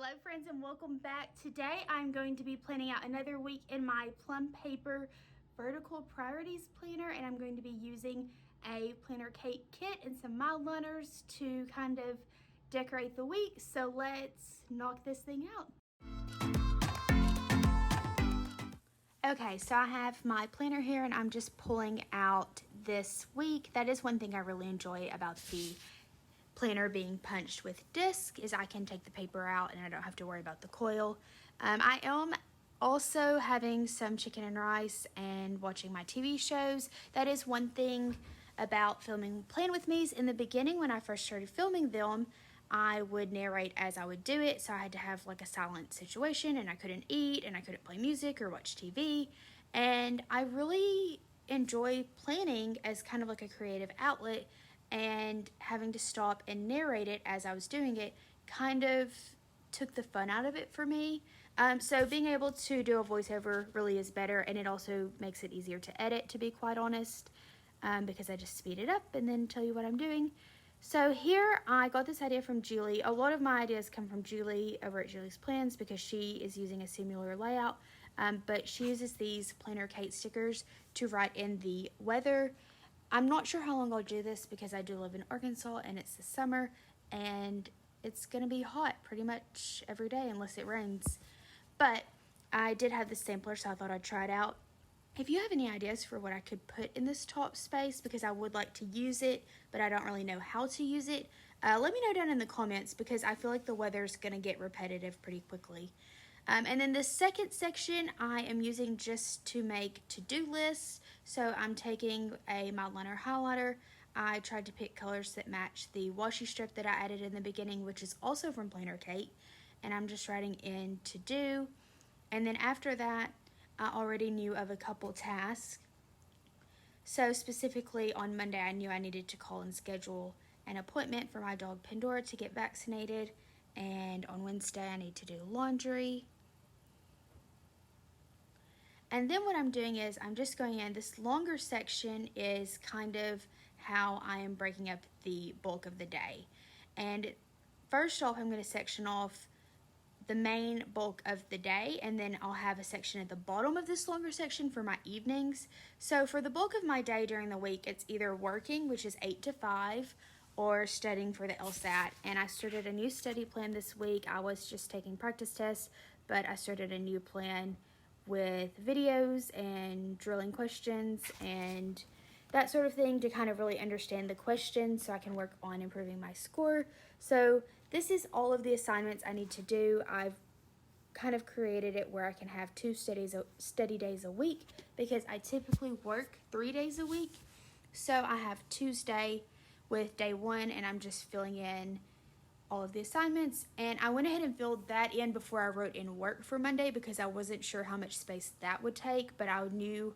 Hello friends and welcome back. Today I'm going to be planning out another week in my Plum paper vertical priorities planner, and I'm going to be using a planner cake kit and some mild liners to kind of decorate the week. So let's knock this thing out. Okay, so I have my planner here and I'm just pulling out this week. That is one thing I really enjoy about the planner being punched with disc, is I can take the paper out and I don't have to worry about the coil. I am also having some chicken and rice and watching my TV shows. That is one thing about filming Plan With Me's. In the beginning, when I first started filming them, I would narrate as I would do it, so I had to have like a silent situation and I couldn't eat and I couldn't play music or watch TV. And I really enjoy planning as kind of like a creative outlet, and having to stop and narrate it as I was doing it kind of took the fun out of it for me. So being able to do a voiceover really is better, and it also makes it easier to edit, to be quite honest, because I just speed it up and then tell you what I'm doing. So here I got this idea from Julie. A lot of my ideas come from Julie over at Julie's Plans because she is using a similar layout, but she uses these planner Kate stickers to write in the weather. I'm not sure how long I'll do this because I do live in Arkansas and it's the summer and it's going to be hot pretty much every day unless it rains. But I did have this sampler, so I thought I'd try it out. If you have any ideas for what I could put in this top space, because I would like to use it, but I don't really know how to use it, let me know down in the comments, because I feel like the weather's going to get repetitive pretty quickly. And then the second section I am using just to make to-do lists. So I'm taking a mild liner highlighter. I tried to pick colors that match the washi strip that I added in the beginning, which is also from Planner Kate. And I'm just writing in to-do. And then after that, I already knew of a couple tasks. So specifically on Monday, I knew I needed to call and schedule an appointment for my dog Pandora to get vaccinated. And on Wednesday, I need to do laundry. And then what I'm doing is I'm just going in. This longer section is kind of how I am breaking up the bulk of the day. And first off, I'm going to section off the main bulk of the day, and then I'll have a section at the bottom of this longer section for my evenings. So for the bulk of my day during the week, it's either working, which is 8 to 5, or studying for the LSAT. And I started a new study plan this week. I was just taking practice tests, but I started a new plan with videos and drilling questions and that sort of thing to kind of really understand the questions so I can work on improving my score. So this is all of the assignments I need to do. I've kind of created it where I can have 2 study days a week because I typically work 3 days a week. So I have Tuesday with day 1, and I'm just filling in all of the assignments. And I went ahead and filled that in before I wrote in work for Monday because I wasn't sure how much space that would take, but I knew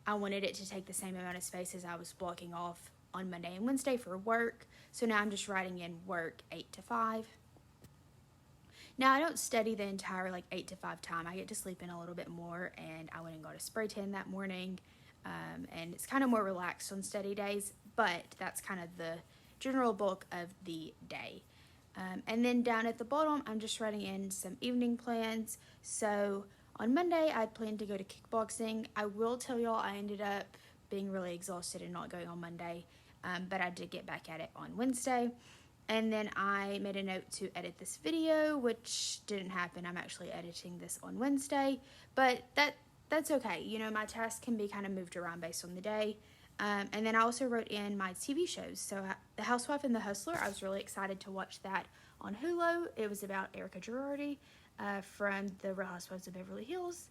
I wanted it to take the same amount of space as I was blocking off on Monday and Wednesday for work. So now I'm just writing in work 8 to 5. Now I don't study the entire 8 to 5 time. I get to sleep in a little bit more, and I went and got a spray tan that morning. And it's kind of more relaxed on study days, but that's kind of the general bulk of the day. And then down at the bottom, I'm just writing in some evening plans. So on Monday, I planned to go to kickboxing. I will tell y'all I ended up being really exhausted and not going on Monday, but I did get back at it on Wednesday. And then I made a note to edit this video, which didn't happen. I'm actually editing this on Wednesday, but that's okay. You know, my tasks can be kind of moved around based on the day. And then I also wrote in my TV shows. So The Housewife and the Hustler, I was really excited to watch that on Hulu. It was about Erica Girardi from The Real Housewives of Beverly Hills.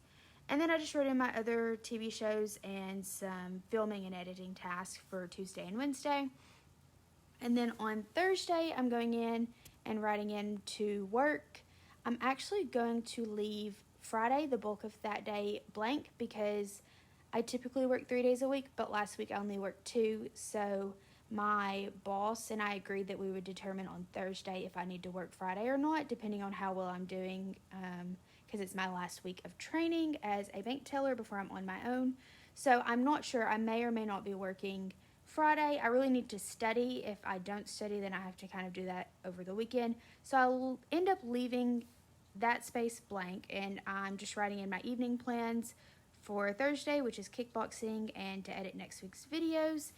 And then I just wrote in my other TV shows and some filming and editing tasks for Tuesday and Wednesday. And then on Thursday, I'm going in and writing in to work. I'm actually going to leave Friday, the bulk of that day, blank because I typically work 3 days a week, but last week I only worked 2. So my boss and I agreed that we would determine on Thursday if I need to work Friday or not, depending on how well I'm doing, because it's my last week of training as a bank teller before I'm on my own. So I'm not sure. I may or may not be working Friday. I really need to study. If I don't study, then I have to kind of do that over the weekend. So I'll end up leaving that space blank, and I'm just writing in my evening plans for Thursday, which is kickboxing, and to edit next week's videos.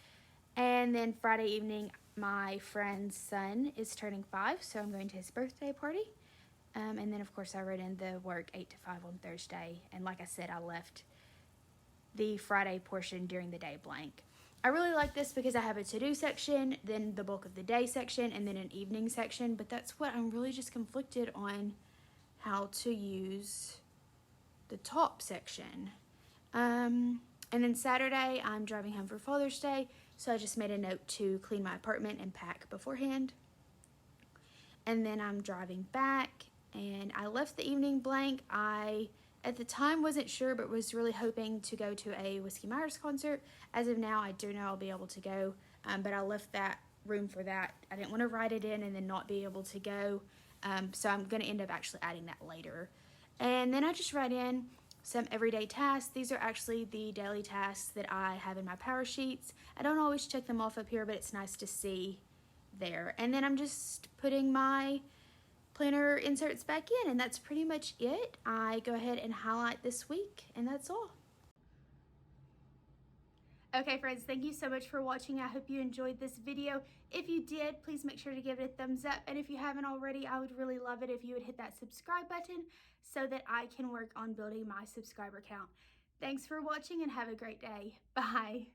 And then Friday evening, my friend's son is turning 5, so I'm going to his birthday party. And then, of course, I wrote in the work 8 to 5 on Thursday. And like I said, I left the Friday portion during the day blank. I really like this because I have a to-do section, then the bulk of the day section, and then an evening section. But that's what I'm really just conflicted on, how to use the top section. And then Saturday, I'm driving home for Father's Day, so I just made a note to clean my apartment and pack beforehand. And then I'm driving back, and I left the evening blank. I, at the time, wasn't sure, but was really hoping to go to a Whiskey Myers concert. As of now, I do know I'll be able to go, but I left that room for that. I didn't want to write it in and then not be able to go, so I'm going to end up actually adding that later. And then I just write in some everyday tasks. These are actually the daily tasks that I have in my power sheets. I don't always check them off up here, but it's nice to see there. And then I'm just putting my planner inserts back in, and that's pretty much it. I go ahead and highlight this week, and that's all. Okay friends, thank you so much for watching. I hope you enjoyed this video. If you did, please make sure to give it a thumbs up. And if you haven't already, I would really love it if you would hit that subscribe button so that I can work on building my subscriber count. Thanks for watching and have a great day. Bye.